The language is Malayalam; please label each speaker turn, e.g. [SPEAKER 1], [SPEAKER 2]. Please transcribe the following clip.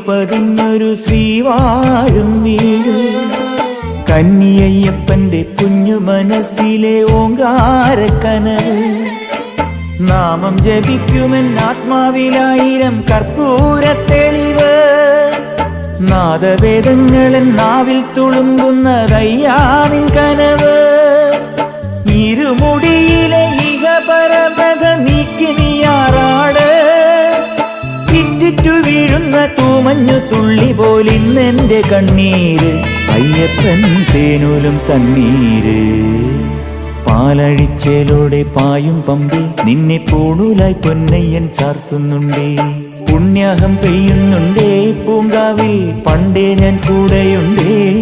[SPEAKER 1] പതിഞ്ഞൊരു ശ്രീവാഴും വീട്. കന്നിയയ്യപ്പന്റെ കുഞ്ഞു മനസ്സിലെ ഓങ്കാരക്കനവ്. നാമം ജപിക്കുമെൻ ആത്മാവിലായിരം കർപ്പൂര തെളിവ്. നാദവേദങ്ങളൻ നാവിൽ തുളുമ്പുന്നതയ്യാനിൻ കനവ്. ഇരുമുടിയിലെ ഇഹപരമത നീക്കി നീയാറാട്. ഇറ്റിറ്റു വീഴുന്ന തൂമഞ്ഞു തുള്ളി പോലിന്നെന്റെ കണ്ണീര്. അയ്യപ്പൻ തേനൂലും തണ്ണീര്. പാലഴിച്ചേലോടെ പായും പമ്പി നിന്നെ പൂണൂലായി പൊന്നയ്യൻ ചാർത്തുന്നുണ്ടേ. പുണ്യാഹം പെയ്യുന്നുണ്ടേ പൂങ്കാവിൽ പണ്ടേ ഞാൻ കൂടെയുണ്ടേ.